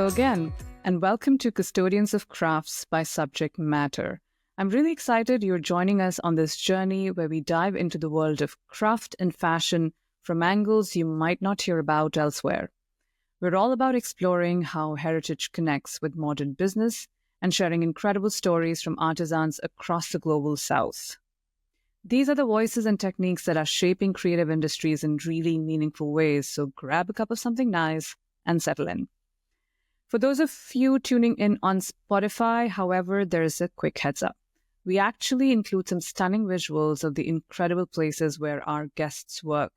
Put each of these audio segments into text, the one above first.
again, and welcome to Custodians of Crafts by Subject Matter. I'm really excited you're joining us on this journey where we dive into the world of craft and fashion from angles you might not hear about elsewhere. We're all about exploring how heritage connects with modern business and sharing incredible stories from artisans across the global south. These are the voices and techniques that are shaping creative industries in really meaningful ways, so grab a cup of something nice and settle in. For those of you tuning in on Spotify, however, there's a quick heads up. We actually include some stunning visuals of the incredible places where our guests work.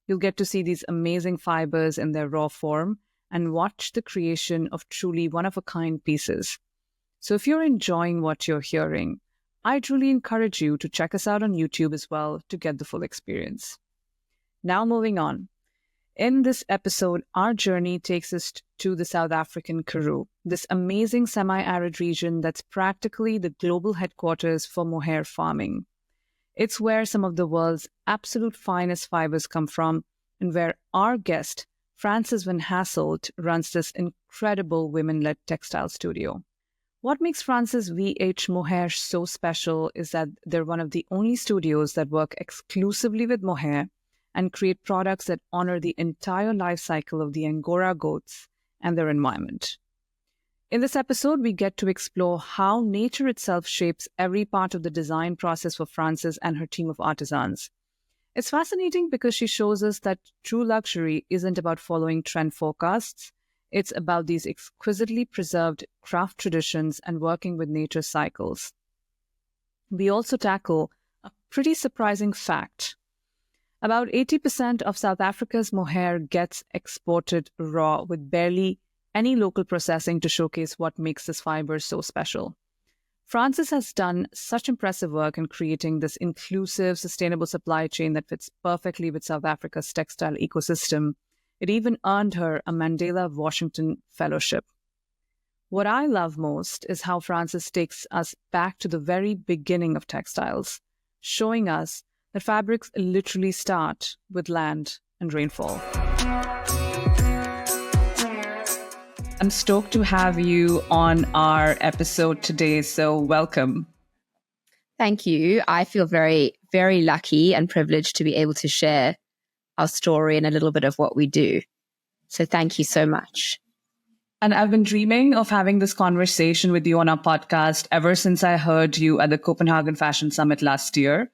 You'll get to see these amazing fibers in their raw form and watch the creation of truly one-of-a-kind pieces. So if you're enjoying what you're hearing, I truly encourage you to check us out on YouTube as well to get the full experience. Now moving on. In this episode, our journey takes us to the South African Karoo, this amazing semi-arid region that's practically the global headquarters for mohair farming. It's where some of the world's absolute finest fibers come from and where our guest, Frances van Hasselt, runs this incredible women-led textile studio. What makes Frances VH Mohair so special is that they're one of the only studios that work exclusively with mohair and create products that honor the entire life cycle of the Angora goats and their environment. In this episode, we get to explore how nature itself shapes every part of the design process for Frances and her team of artisans. It's fascinating because she shows us that true luxury isn't about following trend forecasts. It's about these exquisitely preserved craft traditions and working with nature's cycles. We also tackle a pretty surprising fact. About 80% of South Africa's mohair gets exported raw with barely any local processing to showcase what makes this fiber so special. Frances has done such impressive work in creating this inclusive, sustainable supply chain that fits perfectly with South Africa's textile ecosystem. It even earned her a Mandela Washington Fellowship. What I love most is how Frances takes us back to the very beginning of textiles, showing us that fabrics literally start with land and rainfall. I'm stoked to have you on our episode today, so welcome. Thank you. I feel very, very lucky and privileged to be able to share our story and a little bit of what we do. So thank you so much. And I've been dreaming of having this conversation with you on our podcast ever since I heard you at the Copenhagen Fashion Summit last year.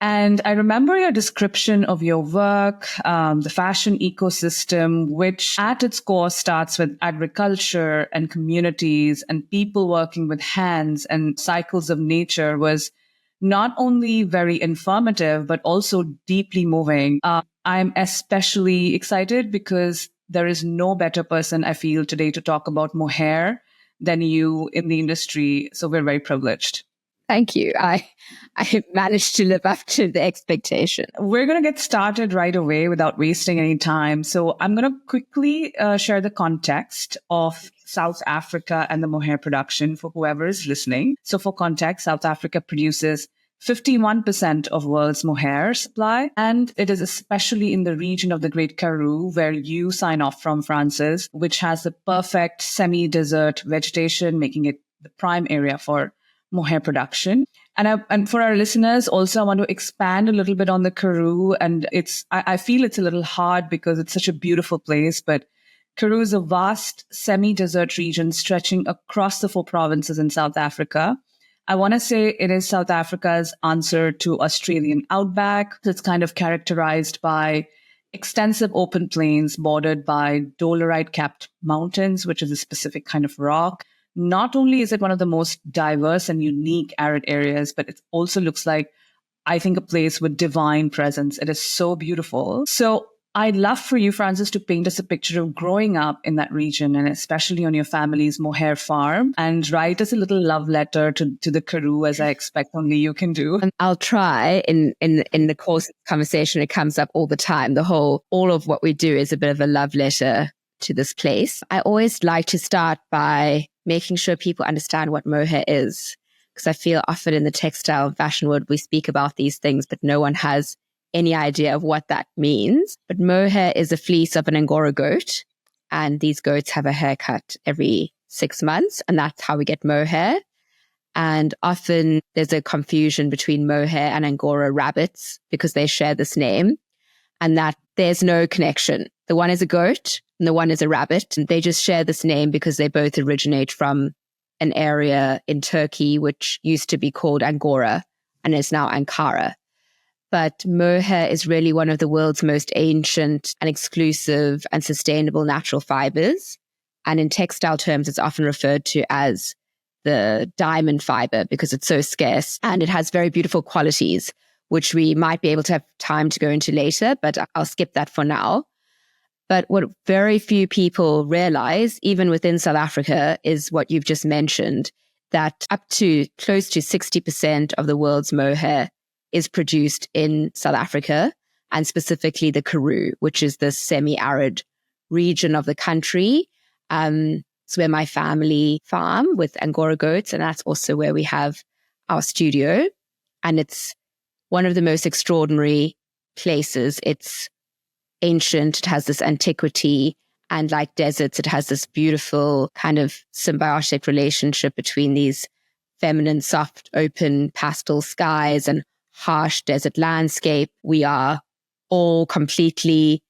And I remember your description of your work, the fashion ecosystem, which at its core starts with agriculture and communities and people working with hands and cycles of nature, was not only very informative, but also deeply moving. I'm especially excited because there is no better person, I feel, today to talk about mohair than you in the industry. So we're very privileged. Thank you. I managed to live up to the expectation. We're going to get started right away without wasting any time. So I'm going to quickly share the context of South Africa and the mohair production for whoever is listening. So for context, South Africa produces 51% of world's mohair supply, and it is especially in the region of the Great Karoo where you sign off from, Frances, which has the perfect semi-desert vegetation, making it the prime area for mohair production. And for our listeners, also, I want to expand a little bit on the Karoo. And I feel it's a little hard because it's such a beautiful place, but Karoo is a vast semi-desert region stretching across the 4 provinces in South Africa. I want to say it is South Africa's answer to Australian outback. It's kind of characterized by extensive open plains bordered by dolerite-capped mountains, which is a specific kind of rock. Not only is it one of the most diverse and unique arid areas, but it also looks like, I think, a place with divine presence. It is so beautiful. So I'd love for you, Frances, to paint us a picture of growing up in that region and especially on your family's mohair farm, and write us a little love letter to the Karoo, as I expect only you can do. I'll try. In the course of the conversation, it comes up all the time. All of what we do is a bit of a love letter to this place. I always like to start by making sure people understand what mohair is, because I feel often in the textile and fashion world, we speak about these things, but no one has any idea of what that means. But mohair is a fleece of an Angora goat. and these goats have a haircut every 6 months, and that's how we get mohair. And often there's a confusion between mohair and Angora rabbits because they share this name, and that there's no connection. The one is a goat and the one is a rabbit. And they just share this name because they both originate from an area in Turkey, which used to be called Angora and is now Ankara. But mohair is really one of the world's most ancient and exclusive and sustainable natural fibers. And in textile terms, it's often referred to as the diamond fiber because it's so scarce, and it has very beautiful qualities, which we might be able to have time to go into later, but I'll skip that for now. But what very few people realize, even within South Africa, is what you've just mentioned, that up to close to 60% of the world's mohair is produced in South Africa, and specifically the Karoo, which is the semi-arid region of the country. It's where my family farm with Angora goats, and that's also where we have our studio. And it's one of the most extraordinary places. It's ancient, it has this antiquity, and like deserts, it has this beautiful kind of symbiotic relationship between these feminine, soft, open pastel skies and harsh desert landscape. We are all completely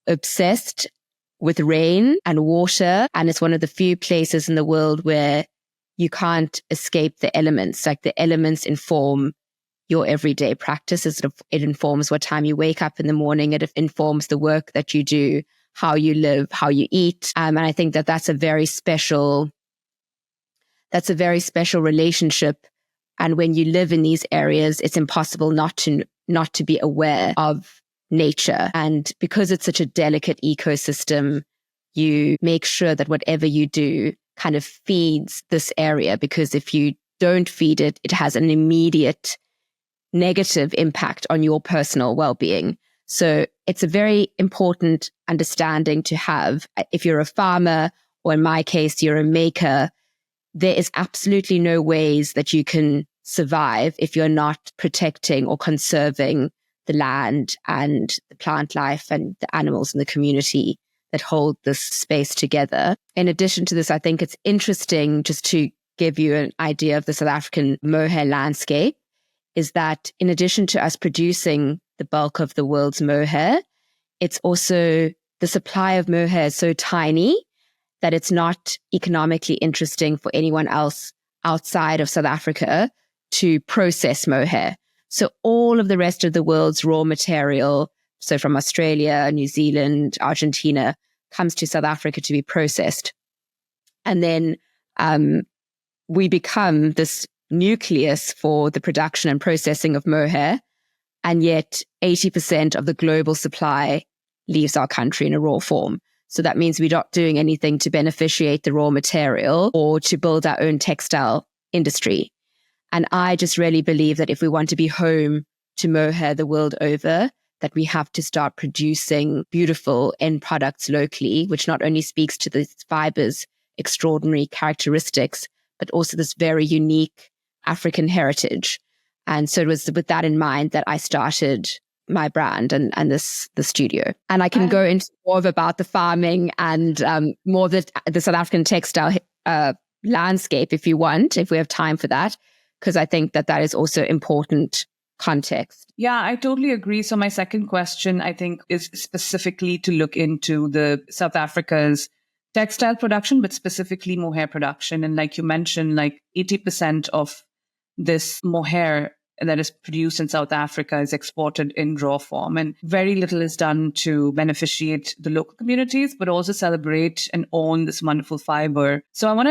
obsessed with rain and water, and it's one of the few places in the world where you can't escape the elements. Like the elements inform your everyday practices. It informs what time you wake up in the morning. It informs the work that you do, how you live, how you eat. And I think that that's a very special relationship. And when you live in these areas, it's impossible not to be aware of nature. And because it's such a delicate ecosystem, you make sure that whatever you do kind of feeds this area, because if you don't feed it, it has an immediate negative impact on your personal well-being. So it's a very important understanding to have. If you're a farmer, or in my case, you're a maker, there is absolutely no ways that you can survive if you're not protecting or conserving the land and the plant life and the animals in the community that hold this space together. In addition to this, I think it's interesting, just to give you an idea of the South African mohair landscape, is that in addition to us producing the bulk of the world's mohair, it's also the supply of mohair is so tiny that it's not economically interesting for anyone else outside of South Africa to process mohair. So all of the rest of the world's raw material, so from Australia, New Zealand, Argentina, comes to South Africa to be processed. And then we become this nucleus for the production and processing of mohair. And yet 80% of the global supply leaves our country in a raw form. So that means we're not doing anything to beneficiate the raw material or to build our own textile industry. And I just really believe that if we want to be home to mohair the world over, that we have to start producing beautiful end products locally, which not only speaks to the fibers' extraordinary characteristics, but also this very unique African heritage. And so it was with that in mind that I started my brand and the studio. And I can go into more about the farming and more of the South African textile landscape if you want, if we have time for that, because I think that is also important context. Yeah, I totally agree. So my second question, I think, is specifically to look into the South Africa's textile production, but specifically mohair production. And like you mentioned, like 80% of this mohair that is produced in South Africa is exported in raw form, and very little is done to beneficiate the local communities, but also celebrate and own this wonderful fiber. So I want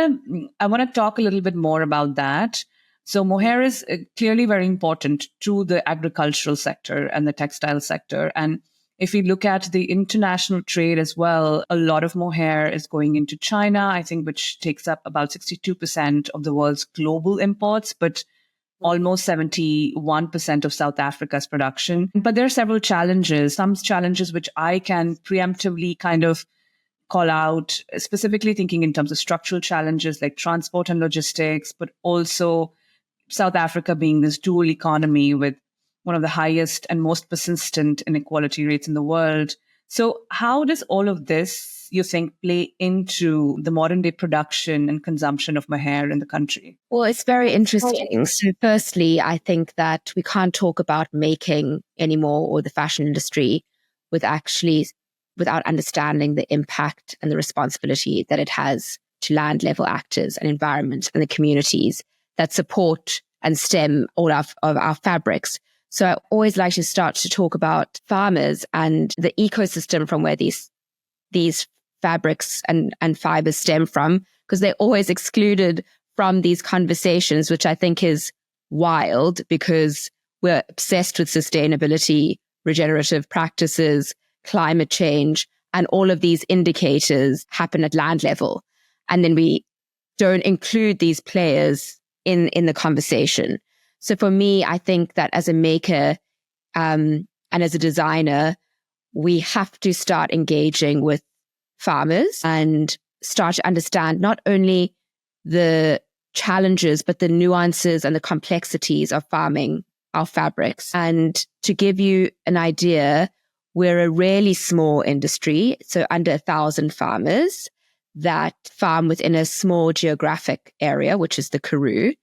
to talk a little bit more about that. So mohair is clearly very important to the agricultural sector and the textile sector. And if we look at the international trade as well, a lot of mohair is going into China, I think, which takes up about 62% of the world's global imports, but almost 71% of South Africa's production. But there are several challenges, some challenges which I can preemptively kind of call out, specifically thinking in terms of structural challenges like transport and logistics, but also South Africa being this dual economy with one of the highest and most persistent inequality rates in the world. So how does all of this, you think play into the modern day production and consumption of mohair in the country? Well, it's very interesting. So firstly, I think that we can't talk about making anymore or the fashion industry without understanding the impact and the responsibility that it has to land level actors and environment and the communities that support and stem all of our fabrics. So I always like to start to talk about farmers and the ecosystem from where these fabrics and fibers stem from, because they're always excluded from these conversations, which I think is wild because we're obsessed with sustainability, regenerative practices, climate change, and all of these indicators happen at land level. And then we don't include these players in the conversation. So for me, I think that as a maker and as a designer, we have to start engaging with farmers and start to understand not only the challenges, but the nuances and the complexities of farming our fabrics. And to give you an idea, we're a really small industry, so under 1,000 farmers that farm within a small geographic area, which is the Karoo,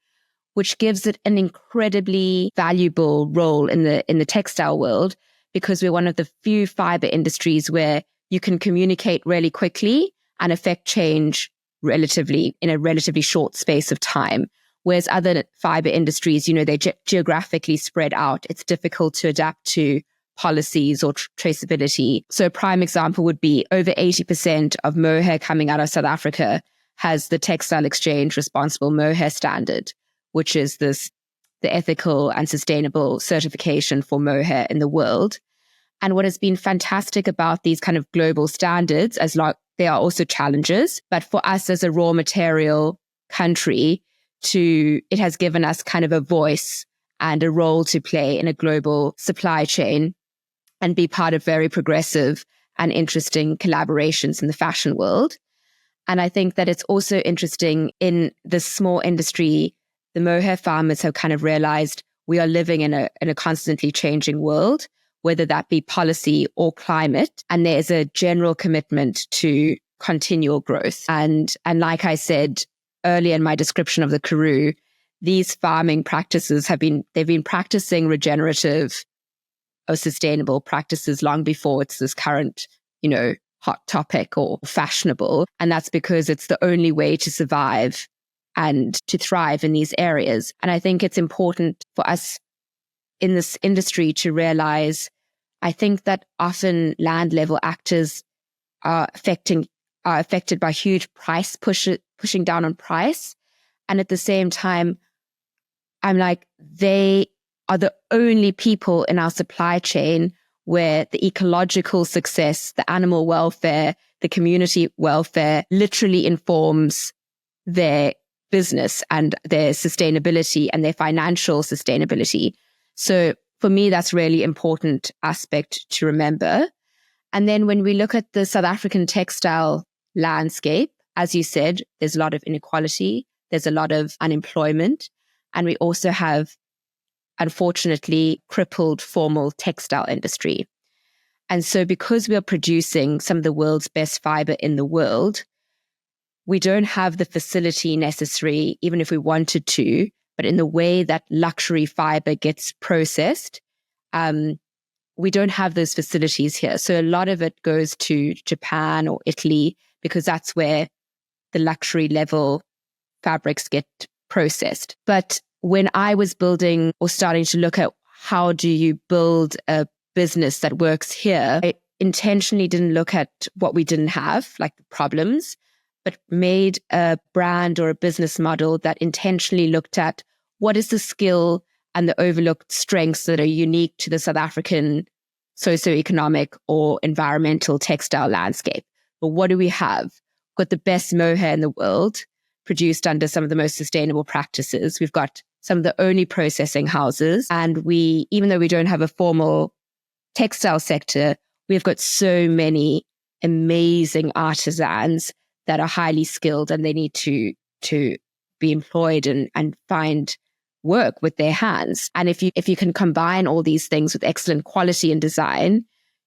which gives it an incredibly valuable role in the textile world, because we're one of the few fiber industries where you can communicate really quickly and affect change in a relatively short space of time. Whereas other fiber industries, they're geographically spread out. It's difficult to adapt to policies or traceability. So a prime example would be over 80% of mohair coming out of South Africa has the Textile Exchange Responsible Mohair Standard, which is the ethical and sustainable certification for mohair in the world. And what has been fantastic about these kind of global standards, they are also challenges, but for us as a raw material country, it has given us kind of a voice and a role to play in a global supply chain and be part of very progressive and interesting collaborations in the fashion world. And I think that it's also interesting in this small industry, the mohair farmers have kind of realized we are living in a constantly changing world, whether that be policy or climate. And there's a general commitment to continual growth. And like I said earlier in my description of the Karoo, these farming practices they've been practicing regenerative or sustainable practices long before it's this current, hot topic or fashionable. And that's because it's the only way to survive and to thrive in these areas. And I think it's important for us in this industry to realize, I think that often land level actors are affected by huge price pushing down on price. And at the same time, I'm like, they are the only people in our supply chain where the ecological success, the animal welfare, the community welfare literally informs their business and their sustainability and their financial sustainability. So for me, that's really important aspect to remember. And then when we look at the South African textile landscape, as you said, there's a lot of inequality, there's a lot of unemployment, and we also have, unfortunately, crippled formal textile industry. And so because we are producing some of the world's best fiber in the world, we don't have the facility necessary, even if we wanted to, but in the way that luxury fiber gets processed, we don't have those facilities here. So a lot of it goes to Japan or Italy because that's where the luxury level fabrics get processed. But when I was building or starting to look at how do you build a business that works here, I intentionally didn't look at what we didn't have, like the problems, but made a brand or a business model that intentionally looked at what is the skill and the overlooked strengths that are unique to the South African socioeconomic or environmental textile landscape. But what do we have? We've got the best mohair in the world, produced under some of the most sustainable practices. We've got some of the only processing houses. And even though we don't have a formal textile sector, we've got so many amazing artisans that are highly skilled and they need to be employed and find work with their hands. And if you can combine all these things with excellent quality and design,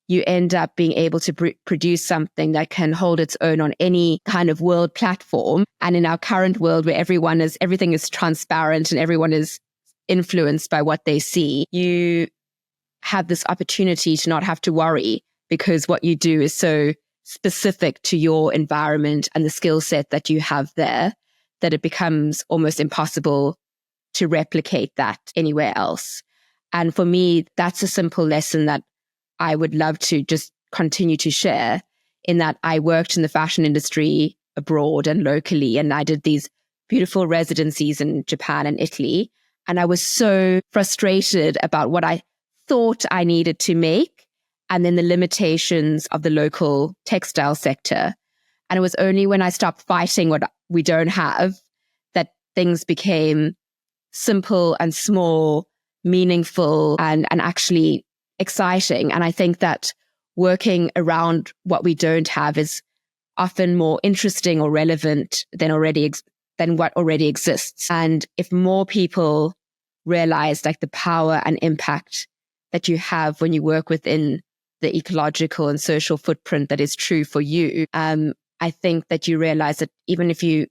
you end up being able to produce something that can hold its own on any kind of world platform. And in our current world where everything is transparent and everyone is influenced by what they see, you have this opportunity to not have to worry because what you do is so specific to your environment and the skill set that you have there that it becomes almost impossible to replicate that anywhere else. And for me, that's a simple lesson that I would love to just continue to share, in that I worked in the fashion industry abroad and locally, and I did these beautiful residencies in Japan and Italy. And I was so frustrated about what I thought I needed to make and then the limitations of the local textile sector. And it was only when I stopped fighting what we don't have that things became simple and small, meaningful, and actually exciting. And I think that working around what we don't have is often more interesting or relevant than what already exists. And if more people realize like the power and impact that you have when you work within the ecological and social footprint that is true for you, I think that you realize that even if you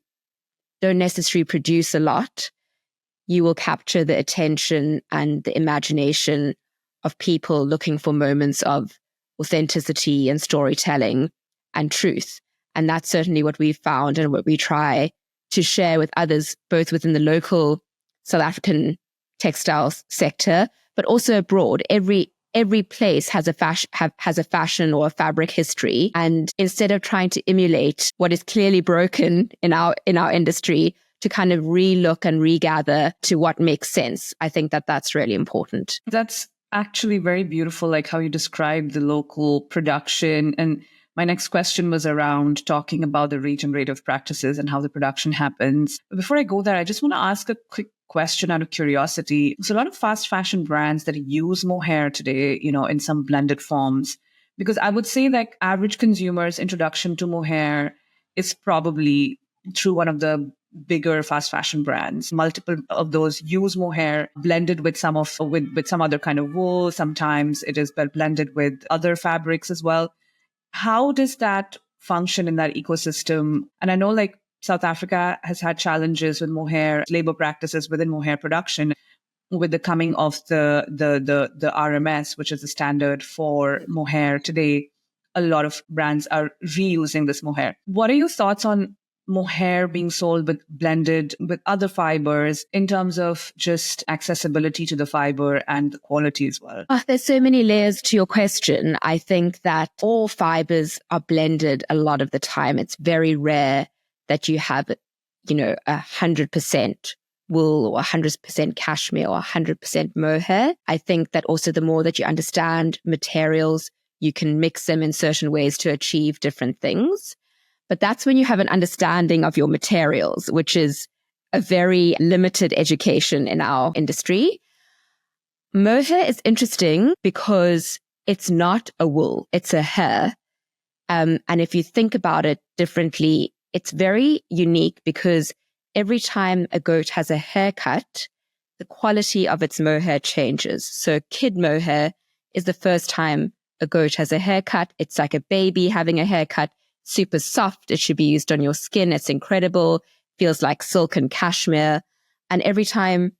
don't necessarily produce a lot, you will capture the attention and the imagination of people looking for moments of authenticity and storytelling and truth. And that's certainly what we've found and what we try to share with others, both within the local South African textiles sector, but also abroad. Every place has a fashion or a fabric history. And instead of trying to emulate what is clearly broken in our industry, to kind of relook and regather to what makes sense. I think that that's really important. That's actually very beautiful, like how you described the local production. And my next question was around talking about the regenerative practices and how the production happens. But before I go there, I just want to ask a quick question out of curiosity. So a lot of fast fashion brands that use mohair today, in some blended forms, because I would say like average consumer's introduction to mohair is probably through one of the bigger fast fashion brands. Multiple of those use mohair blended with some other kind of wool. Sometimes it is blended with other fabrics as well. How does that function in that ecosystem? And I know like South Africa has had challenges with mohair labor practices within mohair production with the coming of the RMS, which is the standard for mohair today. A lot of brands are reusing this mohair. What are your thoughts on mohair being sold blended with other fibers in terms of just accessibility to the fiber and the quality as well? There's so many layers to your question. I think that all fibers are blended a lot of the time. It's very rare that you have, 100% wool or 100% cashmere or 100% mohair. I think that also the more that you understand materials, you can mix them in certain ways to achieve different things. But that's when you have an understanding of your materials, which is a very limited education in our industry. Mohair is interesting because it's not a wool, it's a hair. And if you think about it differently, it's very unique because every time a goat has a haircut, the quality of its mohair changes. So kid mohair is the first time a goat has a haircut. It's like a baby having a haircut. Super soft. It should be used on your skin. It's incredible. Feels like silk and cashmere. And every time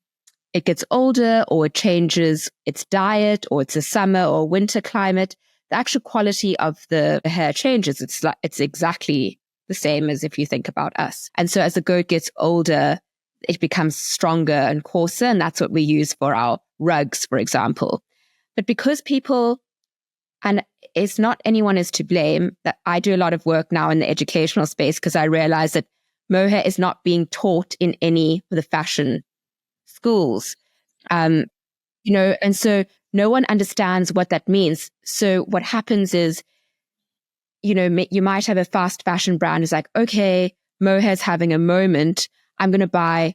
it gets older or it changes its diet or it's a summer or winter climate, the actual quality of the hair changes. It's exactly the same as if you think about us. And so as the goat gets older, it becomes stronger and coarser. And that's what we use for our rugs, for example. But because people, and it's not anyone is to blame, that I do a lot of work now in the educational space because I realize that mohair is not being taught in any of the fashion schools. And so no one understands what that means. So what happens is, you might have a fast fashion brand who's like, okay, mohair's having a moment. I'm going to buy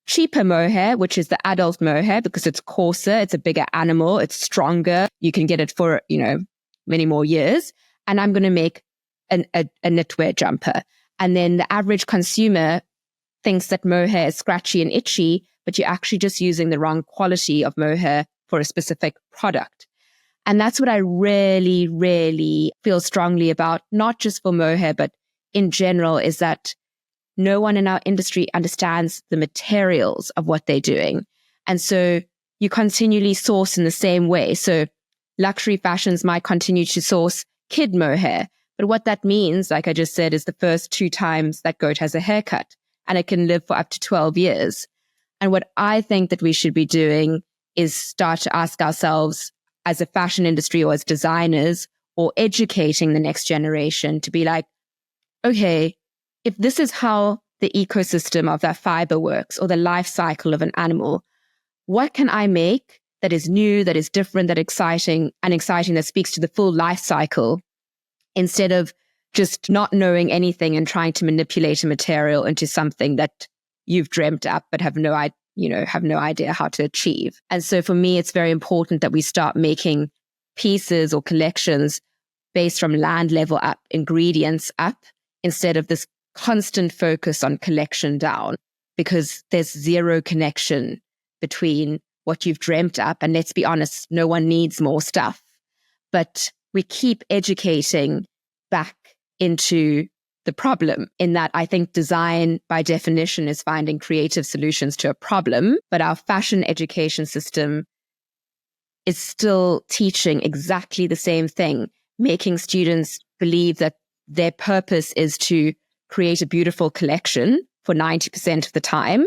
cheaper mohair, which is the adult mohair because it's coarser, it's a bigger animal, it's stronger. You can get it for, many more years. And I'm going to make a knitwear jumper. And then the average consumer thinks that mohair is scratchy and itchy, but you're actually just using the wrong quality of mohair for a specific product. And that's what I really, really feel strongly about, not just for mohair, but in general, is that no one in our industry understands the materials of what they're doing. And so you continually source in the same way. So luxury fashions might continue to source kid mohair. But what that means, like I just said, is the first 2 times that goat has a haircut, and it can live for up to 12 years. And what I think that we should be doing is start to ask ourselves as a fashion industry or as designers, or educating the next generation to be like, okay, if this is how the ecosystem of that fiber works or the life cycle of an animal, what can I make that is new, that is different, that exciting, that speaks to the full life cycle, instead of just not knowing anything and trying to manipulate a material into something that you've dreamt up but have no idea how to achieve. And so for me, it's very important that we start making pieces or collections based from land level up, ingredients up, instead of this constant focus on collection down, because there's zero connection between what you've dreamt up. And let's be honest, no one needs more stuff. But we keep educating back into the problem, in that I think design by definition is finding creative solutions to a problem, but our fashion education system is still teaching exactly the same thing, making students believe that their purpose is to create a beautiful collection for 90% of the time,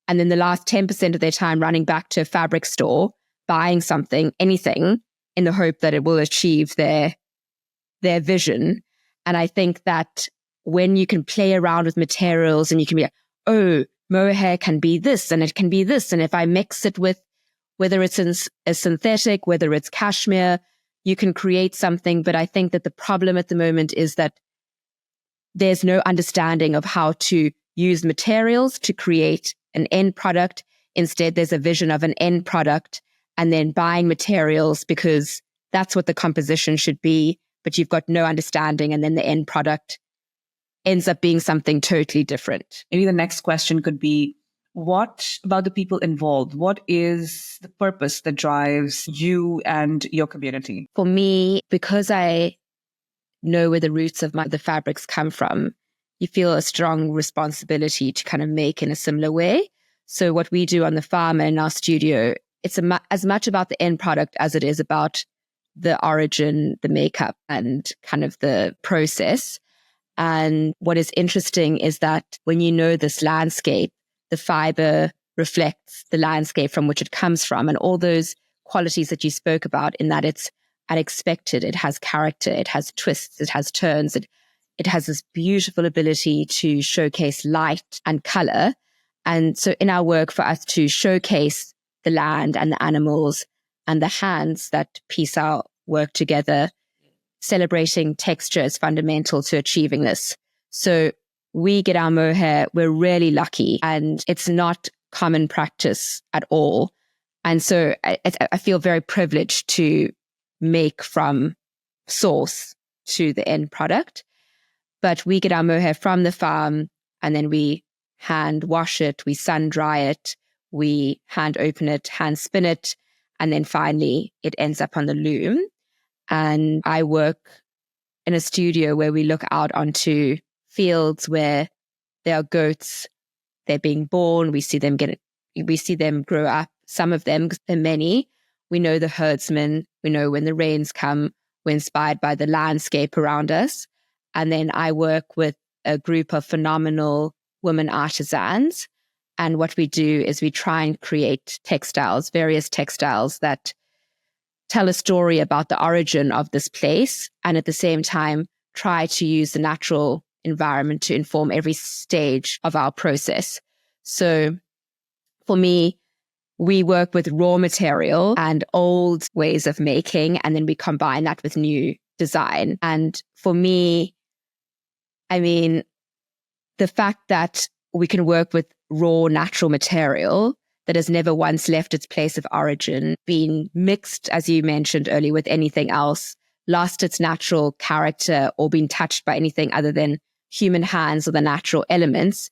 and then the last 10% of their time running back to a fabric store, buying something, anything, in the hope that it will achieve their vision. And I think that when you can play around with materials and you can be like, oh, mohair can be this and it can be this. And if I mix it with, whether it's a synthetic, whether it's cashmere, you can create something. But I think that the problem at the moment is that there's no understanding of how to use materials to create an end product. Instead, there's a vision of an end product and then buying materials because that's what the composition should be, but you've got no understanding, and then the end product ends up being something totally different. Maybe the next question could be, what about the people involved? What is the purpose that drives you and your community? For me, because I know where the roots of the fabrics come from, you feel a strong responsibility to kind of make in a similar way. So what we do on the farm and in our studio, it's as much about the end product as it is about the origin, the makeup, and kind of the process. And what is interesting is that when you know this landscape, the fiber reflects the landscape from which it comes from, and all those qualities that you spoke about, in that it's unexpected, it has character, it has twists, it has turns, it has this beautiful ability to showcase light and color. And so in our work, for us to showcase the land and the animals and the hands that piece our work together, celebrating texture is fundamental to achieving this. So we get our mohair, we're really lucky, and it's not common practice at all. And so I feel very privileged to make from source to the end product. But we get our mohair from the farm, and then we hand wash it, we sun dry it, we hand open it, hand spin it, and then finally it ends up on the loom. And I work in a studio where we look out onto fields where there are goats, they're being born, we see them grow up, some of them, because there are many. We know the herdsman, we know when the rains come, we're inspired by the landscape around us. And then I work with a group of phenomenal women artisans. And what we do is we try and create textiles, various textiles that tell a story about the origin of this place, and at the same time try to use the natural environment to inform every stage of our process. So for me, we work with raw material and old ways of making, and then we combine that with new design. And for me, I mean, the fact that we can work with raw natural material that has never once left its place of origin, been mixed, as you mentioned earlier, with anything else, lost its natural character, or been touched by anything other than human hands or the natural elements,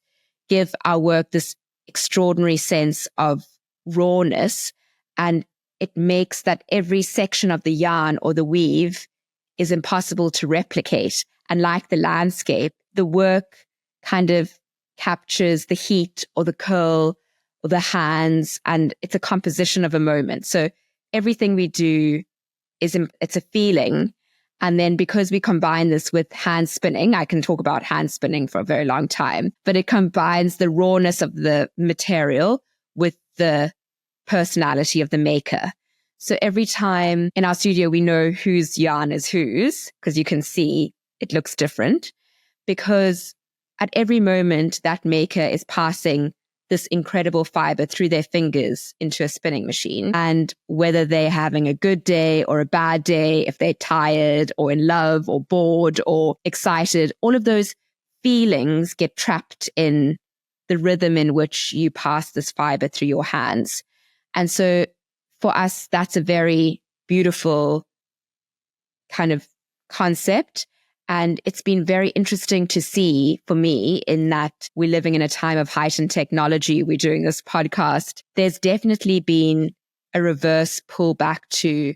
give our work this extraordinary sense of rawness. And it makes that every section of the yarn or the weave is impossible to replicate. And like the landscape, the work kind of captures the heat or the curl or the hands, and it's a composition of a moment. So everything we do it's a feeling. And then because we combine this with hand spinning, I can talk about hand spinning for a very long time, but it combines the rawness of the material with the personality of the maker. So every time in our studio, we know whose yarn is whose, because you can see it looks different, because at every moment that maker is passing this incredible fiber through their fingers into a spinning machine. And whether they're having a good day or a bad day, if they're tired or in love or bored or excited, all of those feelings get trapped in the rhythm in which you pass this fiber through your hands. And so for us, that's a very beautiful kind of concept. And it's been very interesting to see for me in that we're living in a time of heightened technology. We're doing this podcast. There's definitely been a reverse pullback to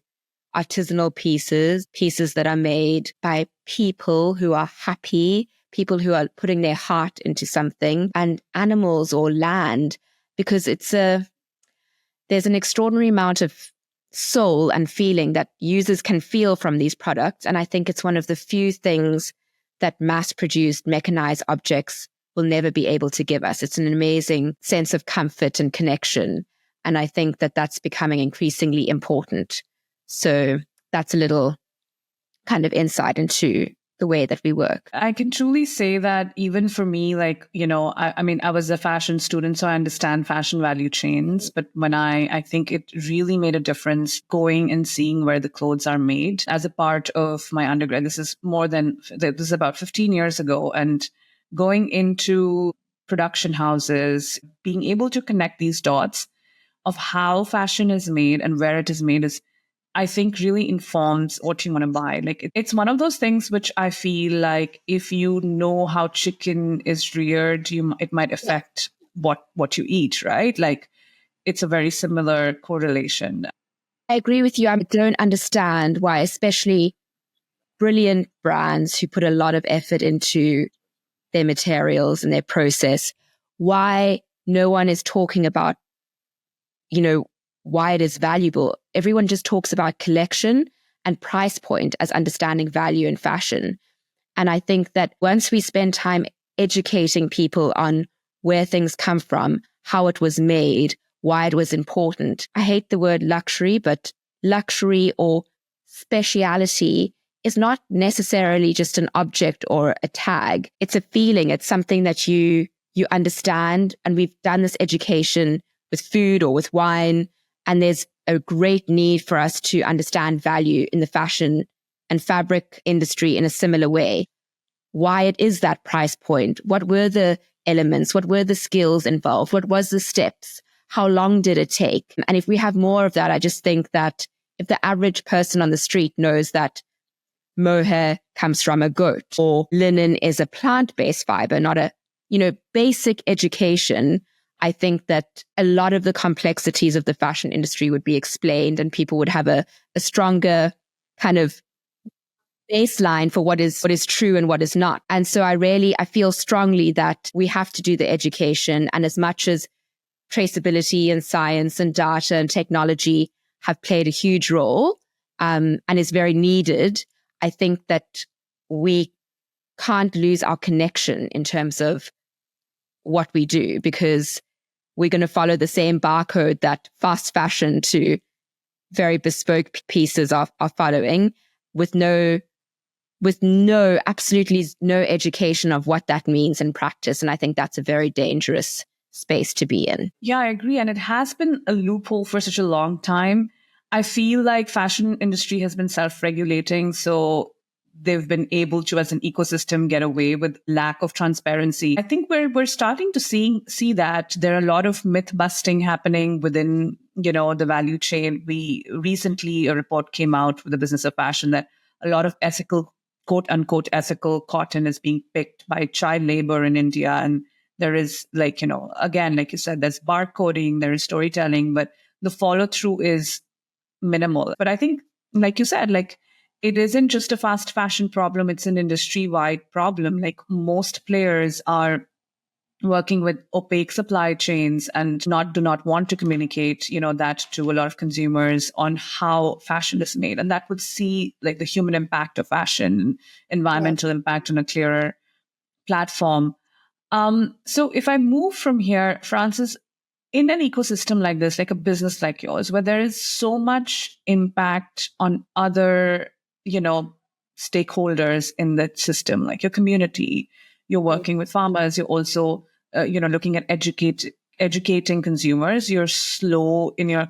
artisanal pieces that are made by people who are happy, people who are putting their heart into something, and animals or land, because there's an extraordinary amount of soul and feeling that users can feel from these products. And I think it's one of the few things that mass-produced mechanized objects will never be able to give us. It's an amazing sense of comfort and connection. And I think that that's becoming increasingly important. So that's a little kind of insight into the way that we work. I can truly say that even for me, like, I mean, I was a fashion student, so I understand fashion value chains. But when I think it really made a difference going and seeing where the clothes are made as a part of my undergrad. This is about 15 years ago. And going into production houses, being able to connect these dots of how fashion is made and where it is made is, I think, really informs what you want to buy. Like it's one of those things which I feel like if you know how chicken is reared, it might affect what you eat, right? Like it's a very similar correlation. I agree with you. I don't understand why, especially brilliant brands who put a lot of effort into their materials and their process, why no one is talking about, why it is valuable. Everyone just talks about collection and price point as understanding value in fashion. And I think that once we spend time educating people on where things come from, how it was made, why it was important. I hate the word luxury, but luxury or speciality is not necessarily just an object or a tag. It's a feeling. It's something that you understand. And we've done this education with food or with wine. And there's a great need for us to understand value in the fashion and fabric industry in a similar way. Why it is that price point? What were the elements? What were the skills involved? What was the steps? How long did it take? And if we have more of that, I just think that if the average person on the street knows that mohair comes from a goat or linen is a plant-based fiber, not a, basic education, I think that a lot of the complexities of the fashion industry would be explained and people would have a stronger kind of baseline for what is true and what is not. And so I feel strongly that we have to do the education. And as much as traceability and science and data and technology have played a huge role and is very needed, I think that we can't lose our connection in terms of what we do, because we're going to follow the same barcode that fast fashion to very bespoke pieces are following with absolutely no education of what that means in practice. And I think that's a very dangerous space to be in. Yeah, I agree. And it has been a loophole for such a long time. I feel like fashion industry has been self-regulating. So they've been able to, as an ecosystem, get away with lack of transparency. I think we're starting to see that there are a lot of myth busting happening within, the value chain. A report came out with the Business of Fashion that a lot of ethical, quote unquote, ethical cotton is being picked by child labor in India. And there is again, like you said, there's barcoding, there is storytelling, but the follow through is minimal. But I think, like you said, like it isn't just a fast fashion problem, it's an industry-wide problem. Like most players are working with opaque supply chains and do not want to communicate, that to a lot of consumers on how fashion is made. And that would see like the human impact of fashion, environmental impact on a clearer platform. So if I move from here, Frances, in an ecosystem like this, like a business like yours, where there is so much impact on other, stakeholders in that system, like your community, you're working with farmers, you're also, looking at educating consumers, you're slow in your,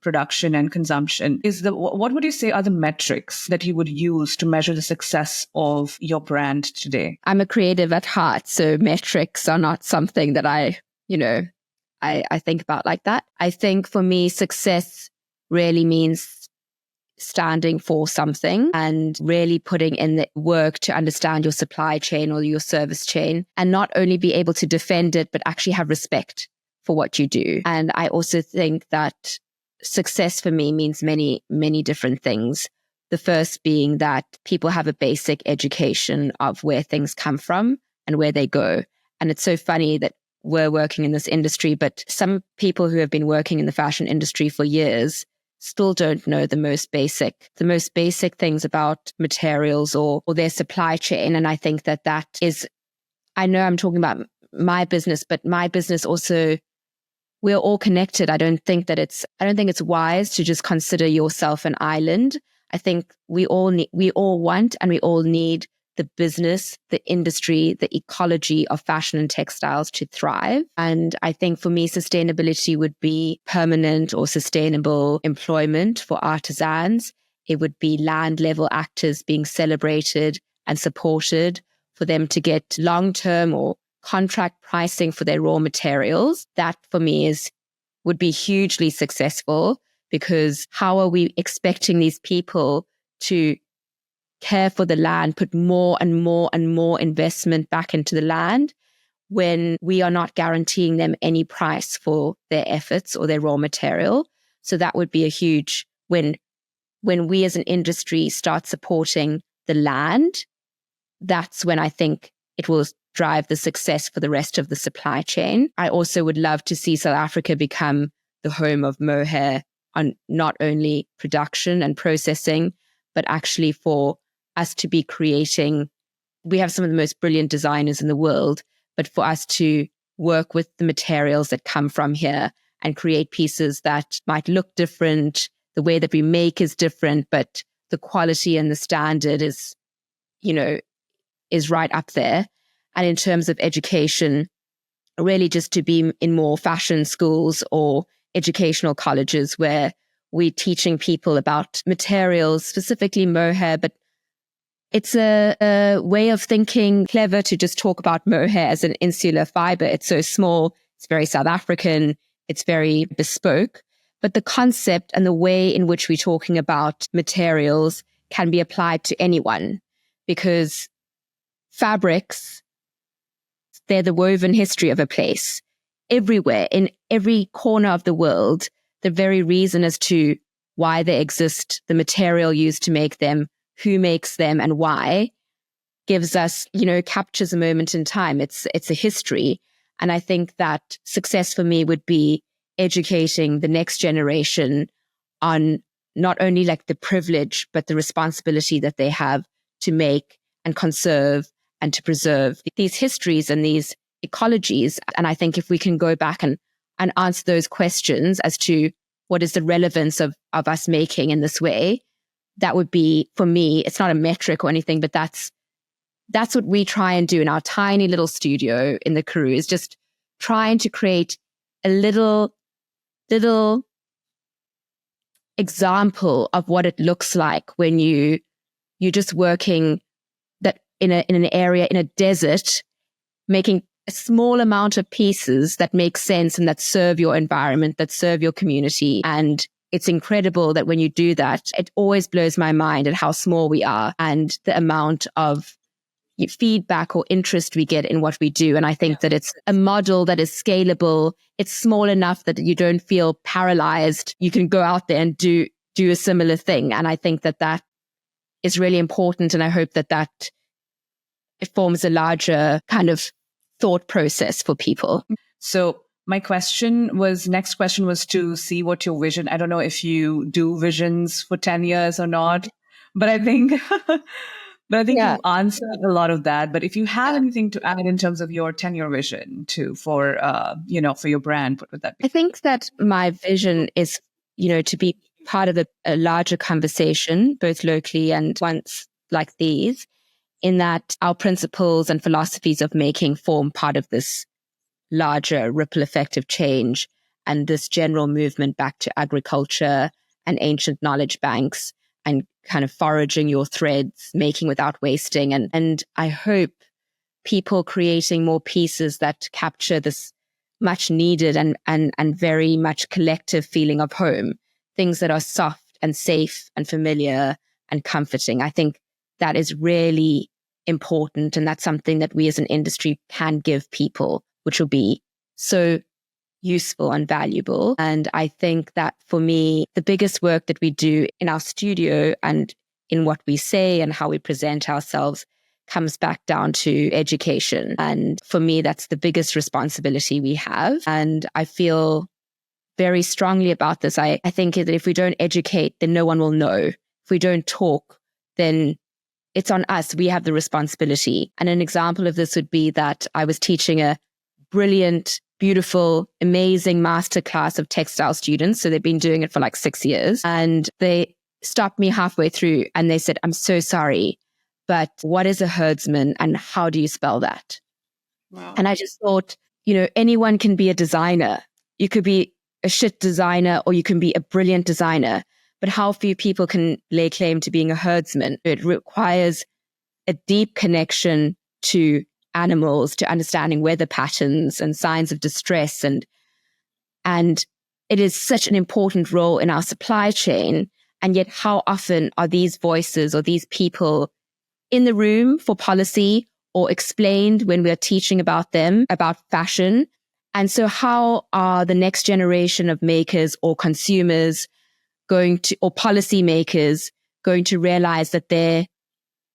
production and consumption. What would you say are the metrics that you would use to measure the success of your brand today? I'm a creative at heart, so metrics are not something that I think about like that. I think for me, success really means standing for something and really putting in the work to understand your supply chain or your service chain, and not only be able to defend it, but actually have respect for what you do. And I also think that success for me means many, many different things. The first being that people have a basic education of where things come from and where they go. And it's so funny that we're working in this industry, but some people who have been working in the fashion industry for years still don't know the most basic things about materials or their supply chain. And I think that is, I know I'm talking about my business, but my business also, we're all connected. I don't think it's wise to just consider yourself an island. I think we all want and we all need the business, the industry, the ecology of fashion and textiles to thrive. And I think for me, sustainability would be permanent or sustainable employment for artisans. It would be land level actors being celebrated and supported for them to get long-term or contract pricing for their raw materials. That for me would be hugely successful, because how are we expecting these people to care for the land, put more and more and more investment back into the land when we are not guaranteeing them any price for their efforts or their raw material? So that would be a huge win. When we as an industry start supporting the land, that's when I think it will drive the success for the rest of the supply chain. I also would love to see South Africa become the home of mohair, on not only production and processing, but actually for us to be creating. We have some of the most brilliant designers in the world, but for us to work with the materials that come from here and create pieces that might look different, the way that we make is different, but the quality and the standard is right up there. And in terms of education, really just to be in more fashion schools or educational colleges where we're teaching people about materials, specifically mohair, but it's a way of thinking clever to just talk about mohair as an insular fiber. It's so small, it's very South African, it's very bespoke. But the concept and the way in which we're talking about materials can be applied to anyone, because fabrics, they're the woven history of a place. Everywhere, in every corner of the world, the very reason as to why they exist, the material used to make them, who makes them and why, gives us, captures a moment in time. It's a history. And I think that success for me would be educating the next generation on not only like the privilege, but the responsibility that they have to make and conserve and to preserve these histories and these ecologies. And I think if we can go back and answer those questions as to what is the relevance of us making in this way, that would be, for me, it's not a metric or anything, but that's what we try and do in our tiny little studio in the Karoo, is just trying to create a little example of what it looks like when you're just working that in an area, in a desert, making a small amount of pieces that make sense and that serve your environment, that serve your community. And it's incredible that when you do that, it always blows my mind at how small we are and the amount of, feedback or interest we get in what we do. And I think that it's a model that is scalable. It's small enough that you don't feel paralyzed. You can go out there and do a similar thing. And I think that is really important. And I hope that it forms a larger kind of thought process for people. So my next question was to see what your vision, I don't know if you do visions for 10 years or not, but I think, you answered a lot of that. But if you have anything to add in terms of your 10-year vision for your brand, what would that be? I think that my vision is, to be part of a larger conversation, both locally and ones like these, in that our principles and philosophies of making form part of this larger ripple effect of change and this general movement back to agriculture and ancient knowledge banks and kind of foraging your threads, making without wasting. And I hope people creating more pieces that capture this much needed and very much collective feeling of home, things that are soft and safe and familiar and comforting. I think that is really important. And that's something that we as an industry can give people, which will be so useful and valuable. And I think that for me, the biggest work that we do in our studio and in what we say and how we present ourselves comes back down to education. And for me, that's the biggest responsibility we have. And I feel very strongly about this. I think that if we don't educate, then no one will know. If we don't talk, then it's on us. We have the responsibility. And an example of this would be that I was teaching a brilliant, beautiful, amazing masterclass of textile students. So they've been doing it for like 6 years. And they stopped me halfway through and they said, "I'm so sorry, but what is a herdsman and how do you spell that?" Wow. And I just thought, anyone can be a designer. You could be a shit designer or you can be a brilliant designer. But how few people can lay claim to being a herdsman? It requires a deep connection to animals, to understanding weather patterns and signs of distress. And it is such an important role in our supply chain. And yet how often are these voices or these people in the room for policy or explained when we're teaching about them, about fashion? And so how are the next generation of makers or consumers or policymakers going to realize that their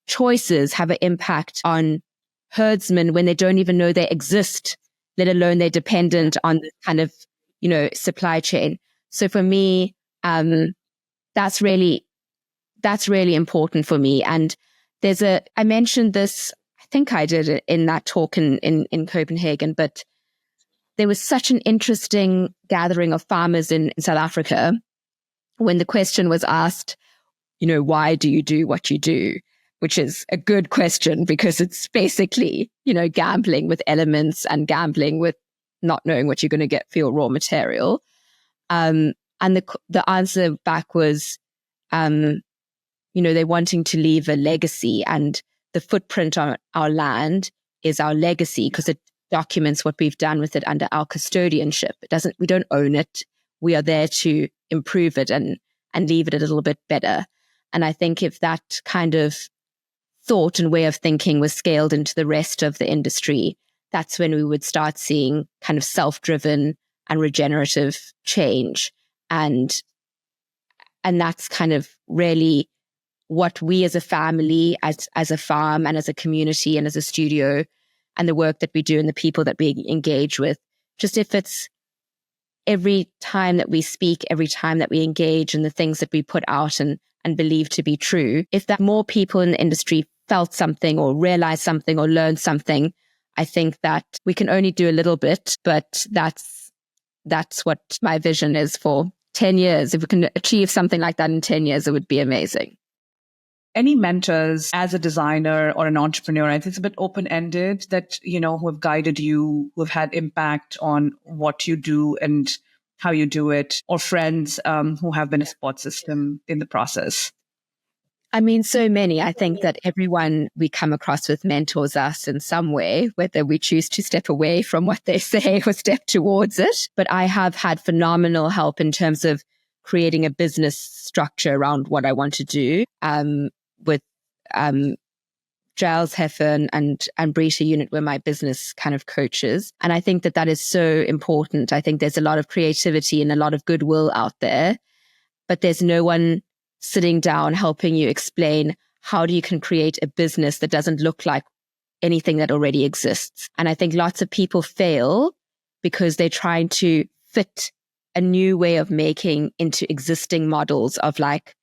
choices have an impact on herdsmen when they don't even know they exist, let alone they're dependent on this kind of, supply chain. So for me, that's really important for me. And I mentioned this, I think I did it in that talk in Copenhagen, but there was such an interesting gathering of farmers in South Africa when the question was asked, why do you do what you do? Which is a good question because it's basically, gambling with elements and gambling with not knowing what you're going to get for your raw material. And the answer back was, they're wanting to leave a legacy, and the footprint on our land is our legacy because it documents what we've done with it under our custodianship. We don't own it. We are there to improve it and leave it a little bit better. And I think if that kind of thought and way of thinking was scaled into the rest of the industry, that's when we would start seeing kind of self-driven and regenerative change. And that's kind of really what we as a family, as a farm and as a community and as a studio and the work that we do and the people that we engage with, just if it's every time that we speak, every time that we engage in the things that we put out and believe to be true, if that more people in the industry felt something or realized something or learned something, I think that we can only do a little bit, but that's what my vision is for 10 years. If we can achieve something like that in 10 years, it would be amazing. Any mentors as a designer or an entrepreneur, I think it's a bit open-ended that, who have guided you, who have had impact on what you do and how you do it, or friends who have been a support system in the process? I mean, so many. I think that everyone we come across with mentors us in some way, whether we choose to step away from what they say or step towards it. But I have had phenomenal help in terms of creating a business structure around what I want to do, with Giles Heffen and Brita Unit were my business kind of coaches. And I think that that is so important. I think there's a lot of creativity and a lot of goodwill out there, but there's no one sitting down helping you explain how you can create a business that doesn't look like anything that already exists. And I think lots of people fail because they're trying to fit a new way of making into existing models of like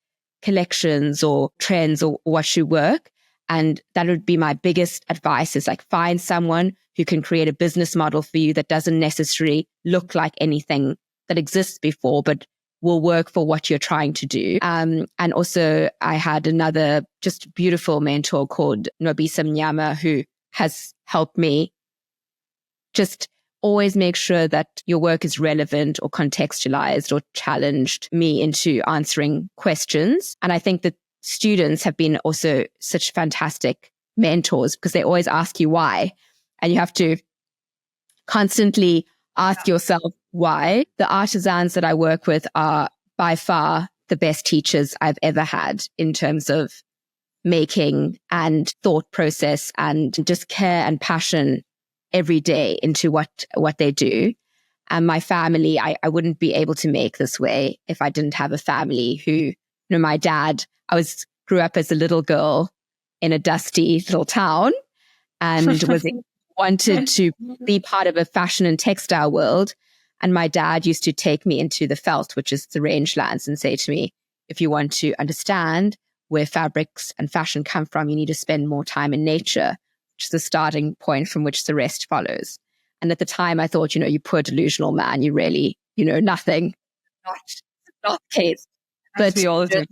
collections or trends or what should work. And that would be my biggest advice, is like find someone who can create a business model for you that doesn't necessarily look like anything that exists before, but will work for what you're trying to do. And also I had another just beautiful mentor called Nobisa Mnyama, who has helped me just always make sure that your work is relevant or contextualized or challenged me into answering questions. And I think that students have been also such fantastic mentors because they always ask you why. And you have to constantly ask yourself why. The artisans that I work with are by far the best teachers I've ever had in terms of making and thought process and just care and passion every day into what they do. And my family, I wouldn't be able to make this way if I didn't have a family who, my dad, grew up as a little girl in a dusty little town and wanted to be part of a fashion and textile world. And my dad used to take me into the veldt, which is the rangelands, and say to me, if you want to understand where fabrics and fashion come from, you need to spend more time in nature, which is the starting point from which the rest follows. And at the time I thought, you poor delusional man, you really, nothing. Not the case. But we all do.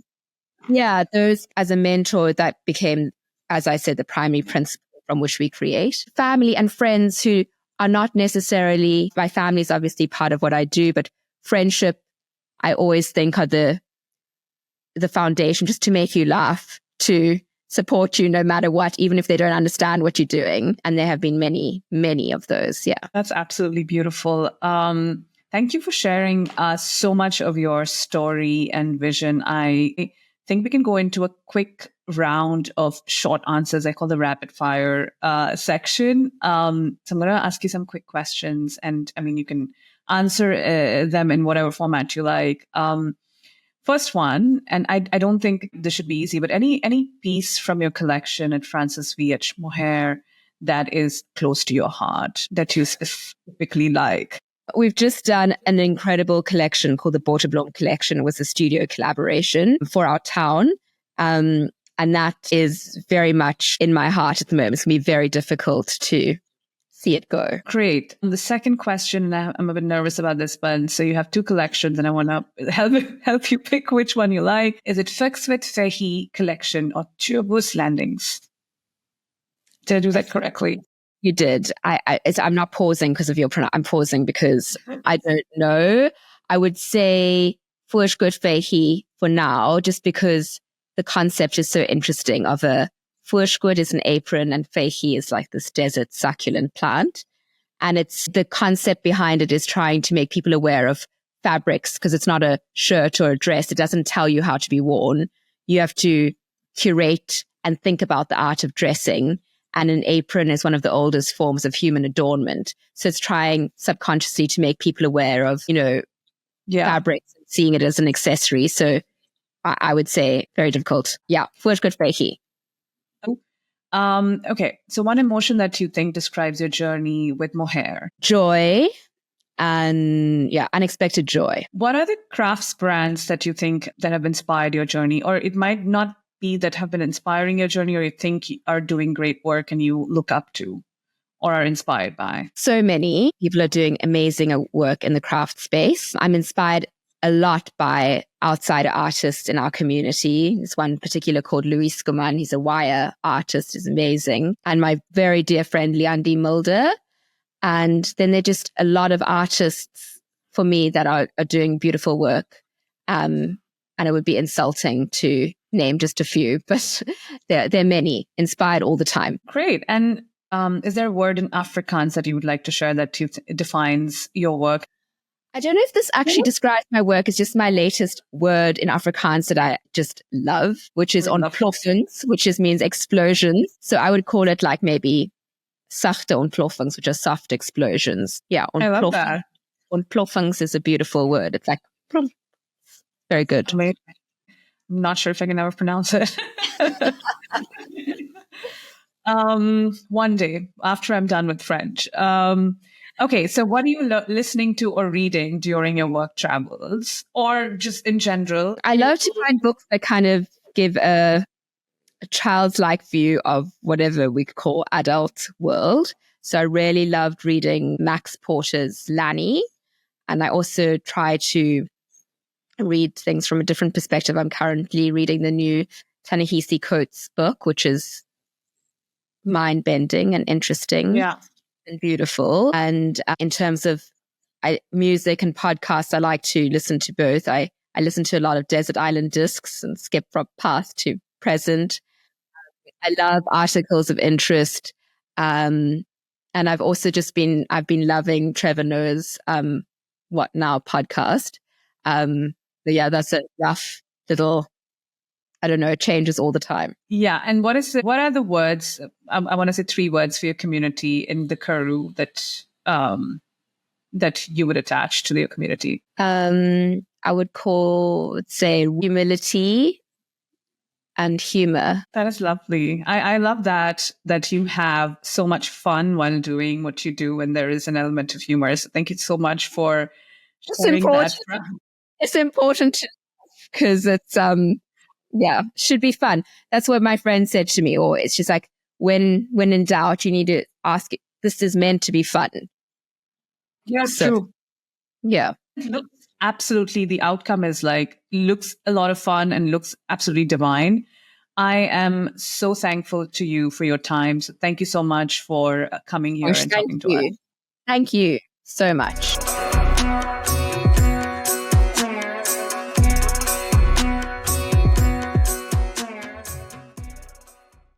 Yeah, those as a mentor, that became, as I said, the primary principle from which we create. Family and friends who are not necessarily, my family is obviously part of what I do, but friendship, I always think are the foundation, just to make you laugh, to support you no matter what, even if they don't understand what you're doing. And there have been many, many of those. Yeah. That's absolutely beautiful. Thank you for sharing so much of your story and vision. I think we can go into a quick round of short answers. I call the rapid fire section. So I'm going to ask you some quick questions, and you can answer them in whatever format you like. First one, and I don't think this should be easy, but any piece from your collection at Frances VH Mohair that is close to your heart that you specifically like? We've just done an incredible collection called the Boterbloem collection. It was a studio collaboration for our town. And that is very much in my heart at the moment. It's going to be very difficult to see it go. Great. The second question, and I'm a bit nervous about this one. So you have two collections and I want to help you pick which one you like. Is it Frances VH collection or Turbus Landings? Did I do that correctly? You did. I'm not pausing because of your pronoun. I'm pausing because I don't know. I would say Voorschoot VH for now, just because the concept is so interesting of a Voorschoot is an apron and VH is like this desert succulent plant. And it's the concept behind it is trying to make people aware of fabrics, because it's not a shirt or a dress. It doesn't tell you how to be worn. You have to curate and think about the art of dressing. And an apron is one of the oldest forms of human adornment. So it's trying subconsciously to make people aware of, fabrics and seeing it as an accessory. So I would say very difficult. Yeah. Voorschoot VH. Okay. So one emotion that you think describes your journey with mohair? Joy and unexpected joy. What are the crafts brands that you think that have inspired your journey? Or it might not be that have been inspiring your journey, or you think are doing great work and you look up to or are inspired by? So many people are doing amazing work in the craft space. I'm inspired a lot by outsider artists in our community. There's one particular called Louis Skuman. He's a wire artist. He's amazing. And my very dear friend, Leandi Mulder. And then there are just a lot of artists for me that are doing beautiful work. And it would be insulting to name just a few, but there are many, inspired all the time. Great. And is there a word in Afrikaans that you would like to share that defines your work? I don't know if this actually describes my work. It's just my latest word in Afrikaans that I just love, which is ontploffings, which means explosions. So I would call it like maybe sachte ontploffings, which are soft explosions. Yeah, I love that. Ontploffings is a beautiful word. It's like very good. I'm not sure if I can ever pronounce it. One day after I'm done with French. Okay, so what are you listening to or reading during your work travels, or just in general? I love to find books that kind of give a childlike view of whatever we could call adult world. So I really loved reading Max Porter's Lanny, and I also try to read things from a different perspective. I'm currently reading the new Ta-Nehisi Coates book, which is mind-bending and interesting. Yeah. And beautiful. And in terms of music and podcasts, I like to listen to both. I listen to a lot of Desert Island Discs and skip from past to present. I love articles of interest. And I've also I've been loving Trevor Noah's What Now podcast. But yeah, that's a rough little, I don't know, it changes all the time. Yeah. And what are the words, I want to say 3 words for your community in the Karoo that you would attach to your community? I would say humility and humor. That is lovely. I love that you have so much fun while doing what you do, and there is an element of humor. So thank you so much for sharing that. It's important because it's should be fun. That's what my friend said to me always. She's like, when in doubt, you need to ask, this is meant to be fun. Yeah, true. Yeah. Absolutely. The outcome is looks a lot of fun and looks absolutely divine. I am so thankful to you for your time. So thank you so much for coming here and talking to us. Thank you so much.